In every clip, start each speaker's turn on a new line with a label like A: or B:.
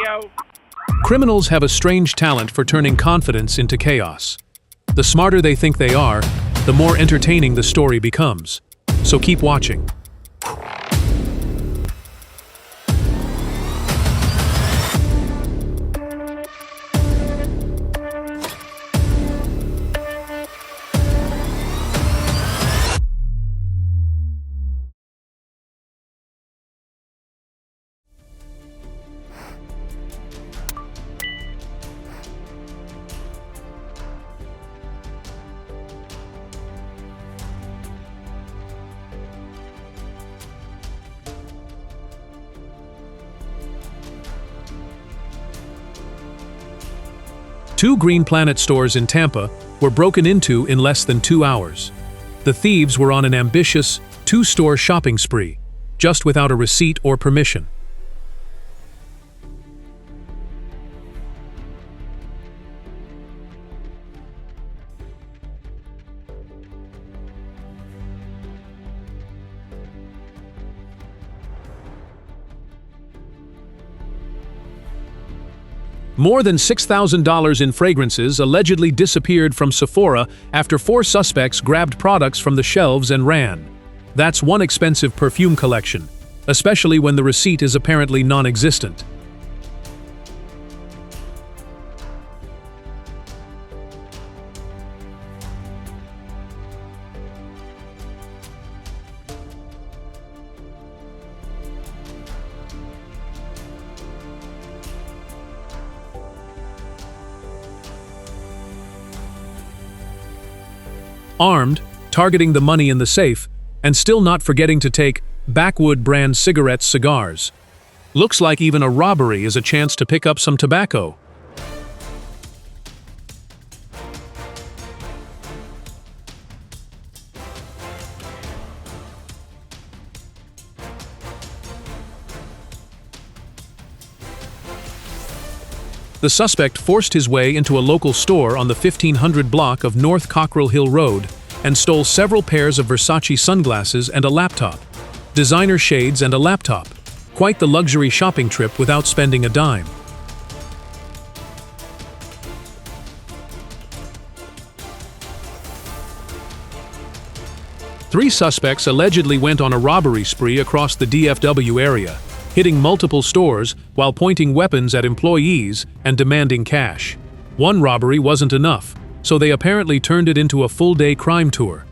A: go.
B: Criminals have a strange talent for turning confidence into chaos. The smarter they think they are, the more entertaining the story becomes. So keep watching. Two Green Planet stores in Tampa were broken into in less than 2 hours. The thieves were on an ambitious, two-store shopping spree, just without a receipt or permission. More than $6,000 in fragrances allegedly disappeared from Sephora after 4 suspects grabbed products from the shelves and ran. That's one expensive perfume collection, especially when the receipt is apparently non-existent. Armed, targeting the money in the safe, and still not forgetting to take Backwood brand cigars. Looks like even a robbery is a chance to pick up some tobacco. The suspect forced his way into a local store on the 1500 block of North Cockrell Hill Road and stole several pairs of Versace sunglasses and a laptop. Designer shades and a laptop. Quite the luxury shopping trip without spending a dime. Three suspects allegedly went on a robbery spree across the DFW area, hitting multiple stores while pointing weapons at employees and demanding cash. One robbery wasn't enough, so they apparently turned it into a full-day crime tour.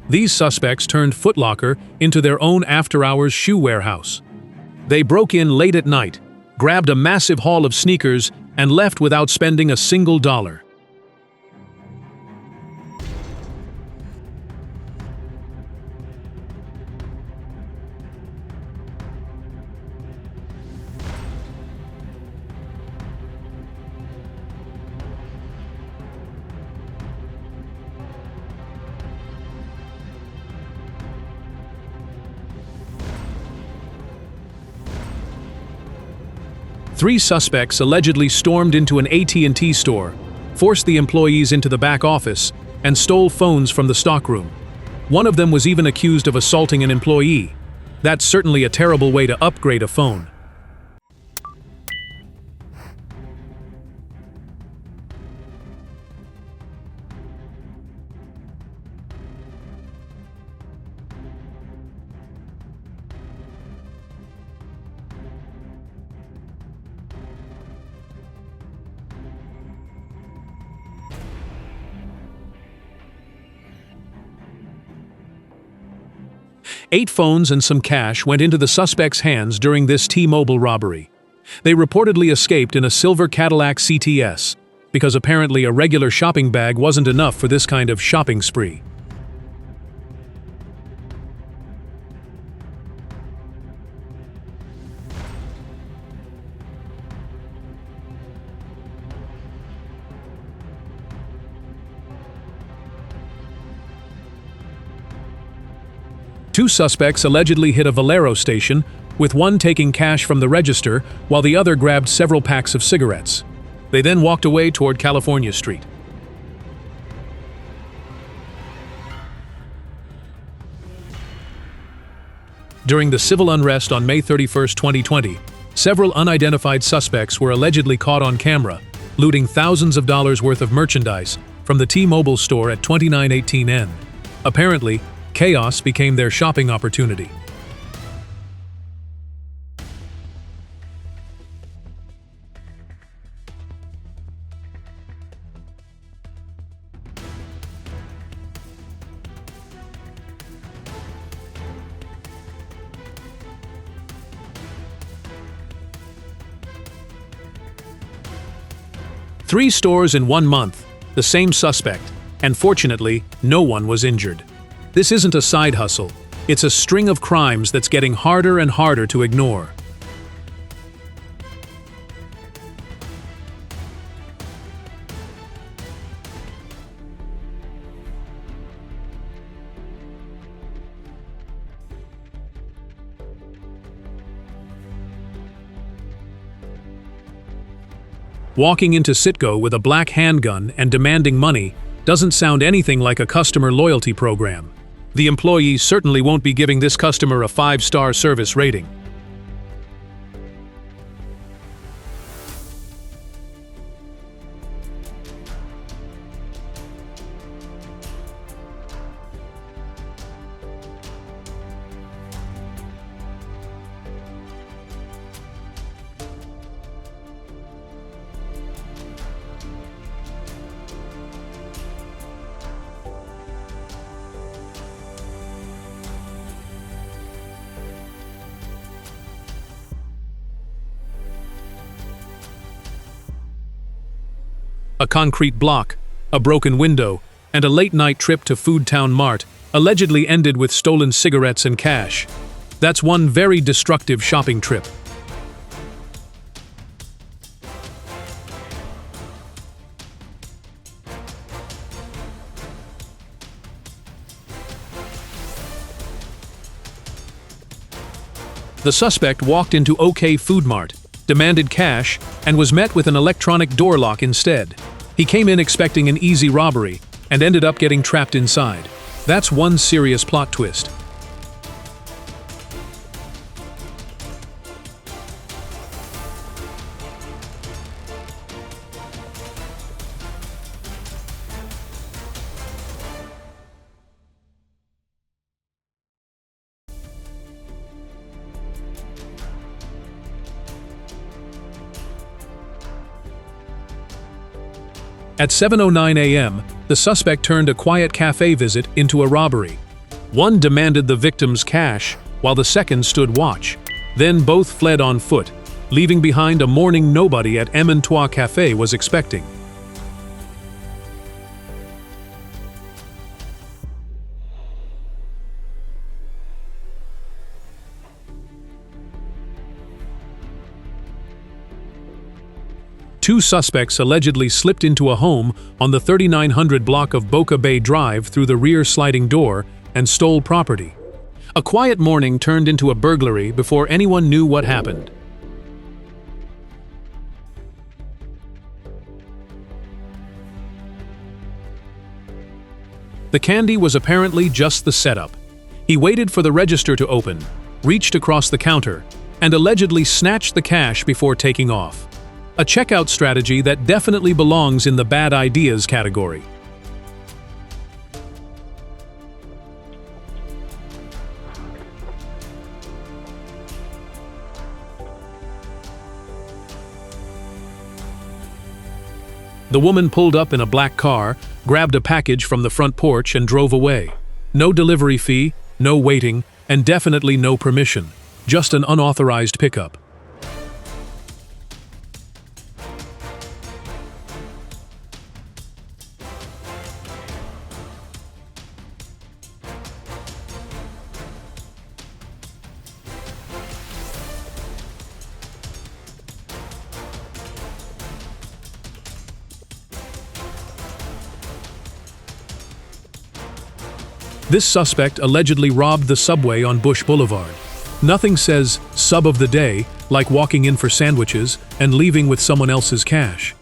B: These suspects turned Foot Locker into their own after-hours shoe warehouse. They broke in late at night, grabbed a massive haul of sneakers, and left without spending a single dollar. Three suspects allegedly stormed into an AT&T store, forced the employees into the back office, and stole phones from the stockroom. One of them was even accused of assaulting an employee. That's certainly a terrible way to upgrade a phone. Eight phones and some cash went into the suspects' hands during this T-Mobile robbery. They reportedly escaped in a silver Cadillac CTS, because apparently a regular shopping bag wasn't enough for this kind of shopping spree. Two suspects allegedly hit a Valero station, with one taking cash from the register while the other grabbed several packs of cigarettes. They then walked away toward California Street. During the civil unrest on May 31, 2020, several unidentified suspects were allegedly caught on camera, looting thousands of dollars worth of merchandise from the T-Mobile store at 2918 N. Apparently, chaos became their shopping opportunity. Three stores in 1 month, the same suspect, and fortunately, no one was injured. This isn't a side hustle, it's a string of crimes that's getting harder and harder to ignore. Walking into Citgo with a black handgun and demanding money doesn't sound anything like a customer loyalty program. The employee certainly won't be giving this customer a 5-star service rating. A concrete block, a broken window, and a late-night trip to Foodtown Mart allegedly ended with stolen cigarettes and cash. That's one very destructive shopping trip. The suspect walked into OK Food Mart, demanded cash, and was met with an electronic door lock instead. He came in expecting an easy robbery, and ended up getting trapped inside. That's one serious plot twist. At 7:09 a.m., the suspect turned a quiet cafe visit into a robbery. One demanded the victim's cash, while the second stood watch. Then both fled on foot, leaving behind a mourning nobody at M&Trois Cafe was expecting. Two suspects allegedly slipped into a home on the 3900 block of Boca Bay Drive through the rear sliding door and stole property. A quiet morning turned into a burglary before anyone knew what happened. The candy was apparently just the setup. He waited for the register to open, reached across the counter, and allegedly snatched the cash before taking off. A checkout strategy that definitely belongs in the bad ideas category. The woman pulled up in a black car, grabbed a package from the front porch and drove away. No delivery fee, no waiting, and definitely no permission. Just an unauthorized pickup. This suspect allegedly robbed the subway on Bush Boulevard. Nothing says "sub of the day" like walking in for sandwiches and leaving with someone else's cash.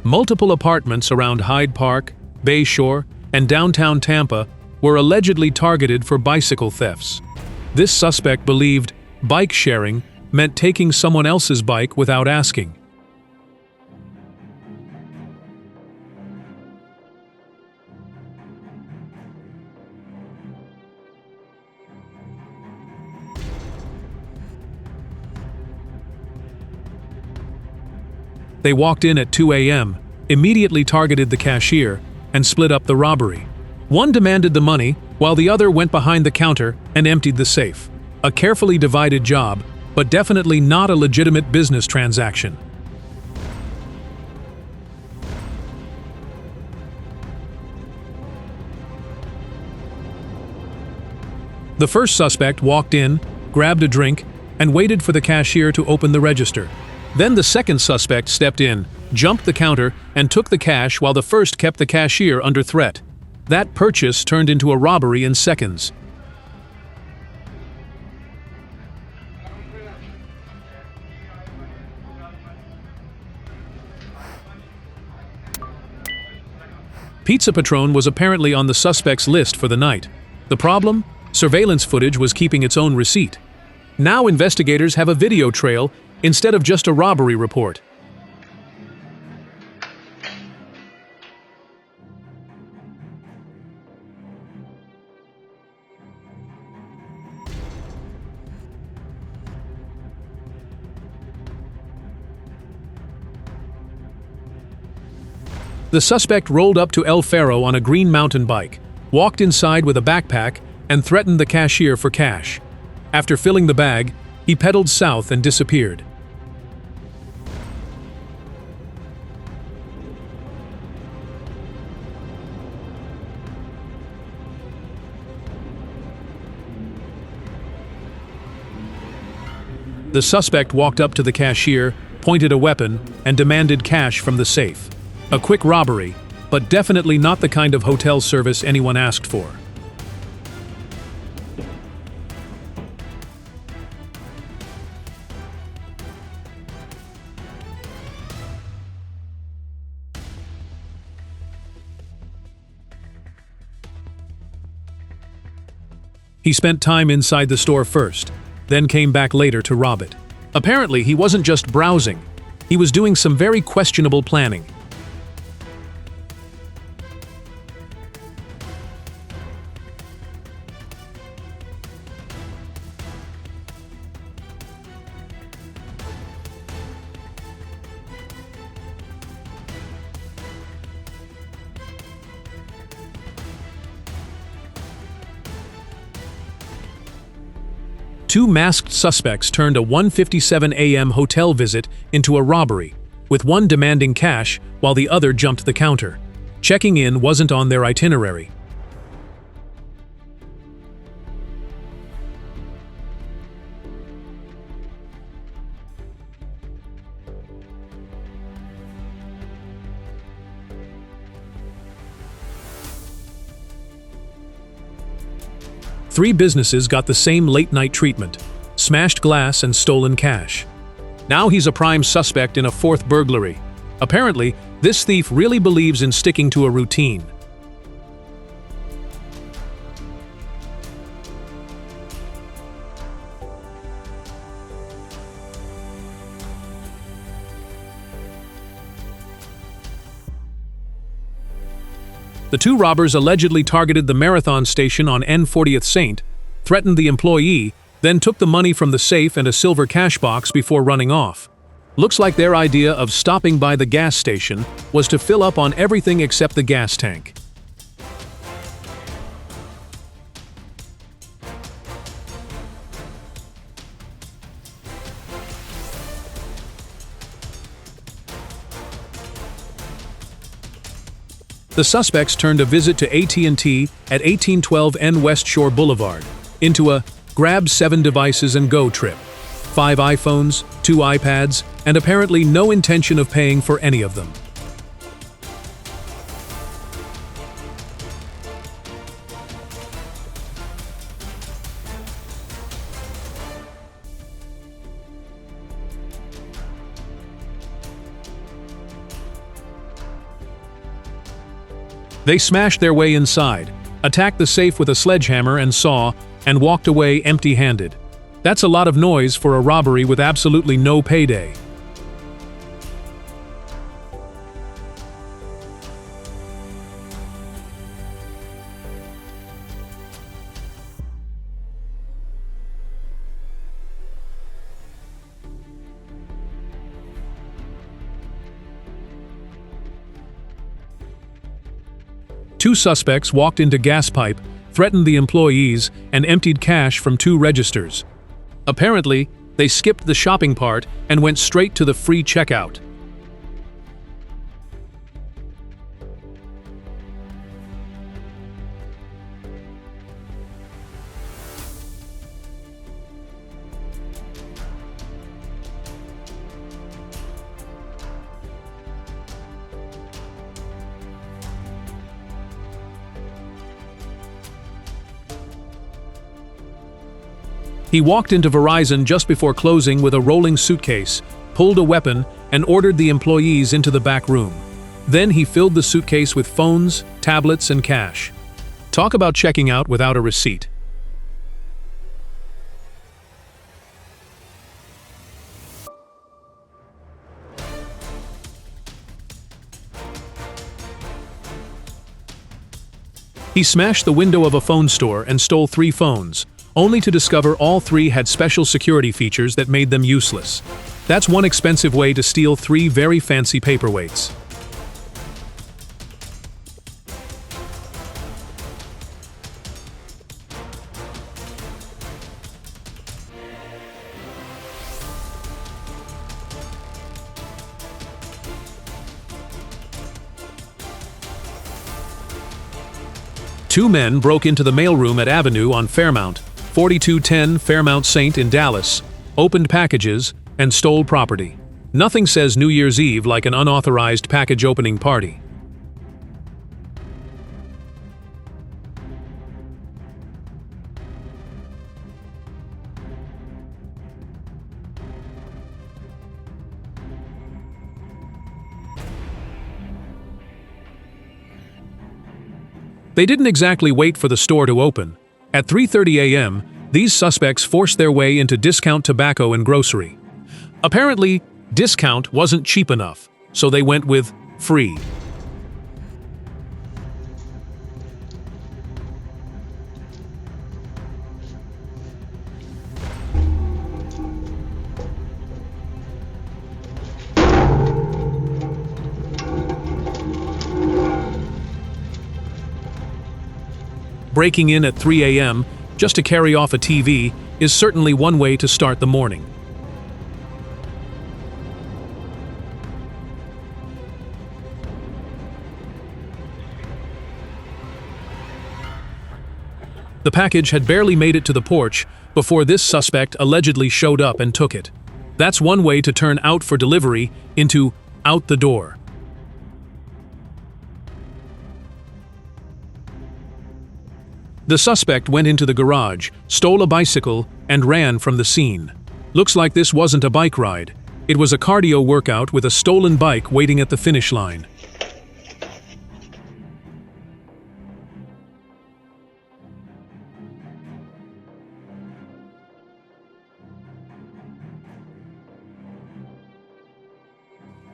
B: Multiple apartments around Hyde Park, Bayshore, and downtown Tampa were allegedly targeted for bicycle thefts. This suspect believed bike sharing meant taking someone else's bike without asking. They walked in at 2 a.m., immediately targeted the cashier, and split up the robbery. One demanded the money, while the other went behind the counter and emptied the safe. A carefully divided job, but definitely not a legitimate business transaction. The first suspect walked in, grabbed a drink, and waited for the cashier to open the register. Then the second suspect stepped in, jumped the counter, and took the cash while the first kept the cashier under threat. That purchase turned into a robbery in seconds. Pizza Patron was apparently on the suspect's list for the night. The problem? Surveillance footage was keeping its own receipt. Now investigators have a video trail instead of just a robbery report. The suspect rolled up to El Faro on a green mountain bike, walked inside with a backpack, and threatened the cashier for cash. After filling the bag, he pedaled south and disappeared. The suspect walked up to the cashier, pointed a weapon, and demanded cash from the safe. A quick robbery, but definitely not the kind of hotel service anyone asked for. He spent time inside the store first, then came back later to rob it. Apparently, he wasn't just browsing. He was doing some very questionable planning. Two masked suspects turned a 1:57 a.m. hotel visit into a robbery, with one demanding cash while the other jumped the counter. Checking in wasn't on their itinerary. Three businesses got the same late-night treatment: smashed glass and stolen cash. Now he's a prime suspect in a fourth burglary. Apparently, this thief really believes in sticking to a routine. The two robbers allegedly targeted the Marathon station on N 40th St., threatened the employee, then took the money from the safe and a silver cash box before running off. Looks like their idea of stopping by the gas station was to fill up on everything except the gas tank. The suspects turned a visit to AT&T at 1812 N West Shore Boulevard into a grab 7 devices and go trip. 5 iPhones, 2 iPads, and apparently no intention of paying for any of them. They smashed their way inside, attacked the safe with a sledgehammer and saw, and walked away empty-handed. That's a lot of noise for a robbery with absolutely no payday. Two suspects walked into gas pipe, threatened the employees, and emptied cash from two registers. Apparently, they skipped the shopping part and went straight to the free checkout. He walked into Verizon just before closing with a rolling suitcase, pulled a weapon, and ordered the employees into the back room. Then he filled the suitcase with phones, tablets, and cash. Talk about checking out without a receipt. He smashed the window of a phone store and stole 3 phones, only to discover all 3 had special security features that made them useless. That's one expensive way to steal 3 very fancy paperweights. Two men broke into the mailroom at Avenue on Fairmount, 4210 Fairmount St. in Dallas, opened packages, and stole property. Nothing says New Year's Eve like an unauthorized package opening party. They didn't exactly wait for the store to open. At 3:30 a.m., these suspects forced their way into Discount Tobacco and Grocery. Apparently, discount wasn't cheap enough, so they went with free. Breaking in at 3 a.m. just to carry off a TV is certainly one way to start the morning. The package had barely made it to the porch before this suspect allegedly showed up and took it. That's one way to turn out for delivery into out the door. The suspect went into the garage, stole a bicycle, and ran from the scene. Looks like this wasn't a bike ride. It was a cardio workout with a stolen bike waiting at the finish line.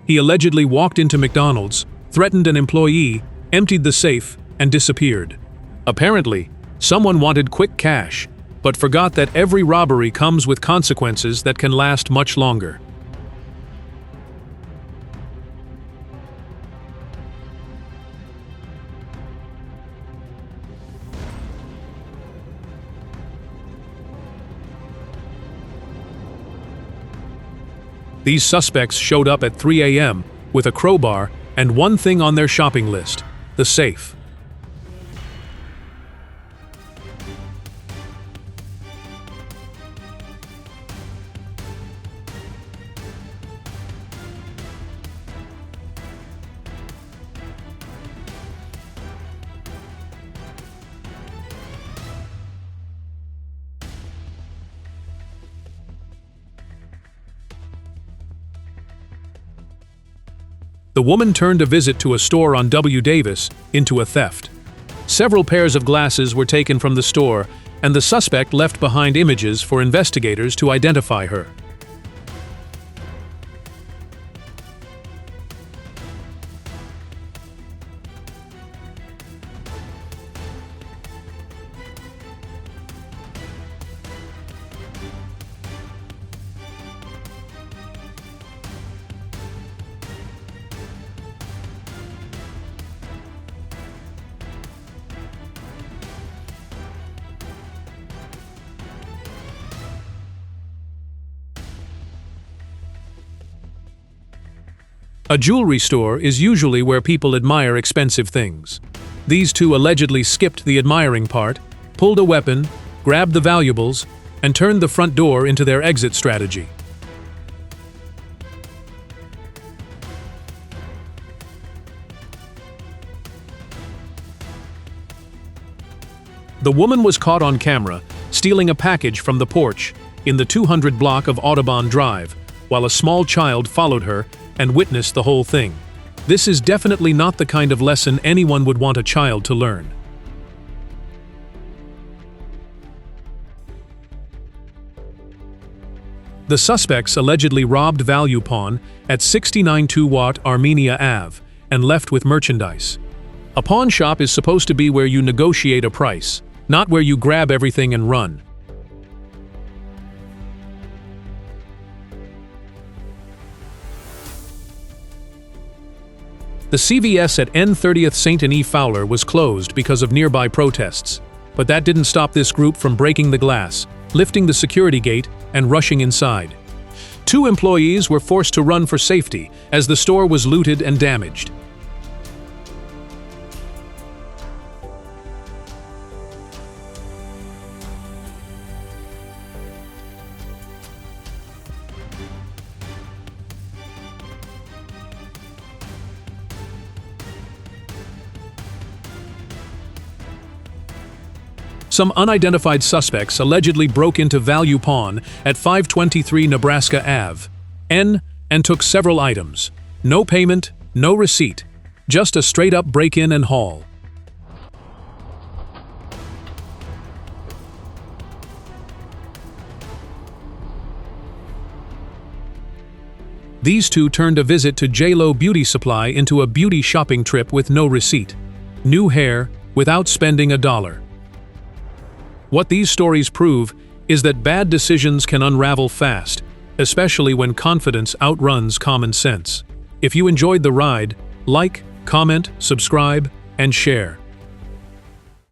B: He allegedly walked into McDonald's, threatened an employee, emptied the safe, and disappeared. Apparently, someone wanted quick cash, but forgot that every robbery comes with consequences that can last much longer. These suspects showed up at 3 a.m. with a crowbar and one thing on their shopping list: the safe. The woman turned a visit to a store on W. Davis into a theft. Several pairs of glasses were taken from the store, and the suspect left behind images for investigators to identify her. A jewelry store is usually where people admire expensive things. These two allegedly skipped the admiring part, pulled a weapon, grabbed the valuables, and turned the front door into their exit strategy. The woman was caught on camera stealing a package from the porch in the 200 block of Audubon Drive, while a small child followed her and witnessed the whole thing. This is definitely not the kind of lesson anyone would want a child to learn. The suspects allegedly robbed Value Pawn at 69 Watt Armenia Ave and left with merchandise. A pawn shop is supposed to be where you negotiate a price, not where you grab everything and run. The CVS at N30th St. Denis Fowler was closed because of nearby protests, but that didn't stop this group from breaking the glass, lifting the security gate, and rushing inside. 2 employees were forced to run for safety as the store was looted and damaged. Some unidentified suspects allegedly broke into Value Pawn at 523 Nebraska Ave, N, and took several items. No payment, no receipt, just a straight-up break-in and haul. These two turned a visit to J.Lo Beauty Supply into a beauty shopping trip with no receipt. New hair, without spending a dollar. What these stories prove is that bad decisions can unravel fast, especially when confidence outruns common sense. If you enjoyed the ride, like, comment, subscribe, and share.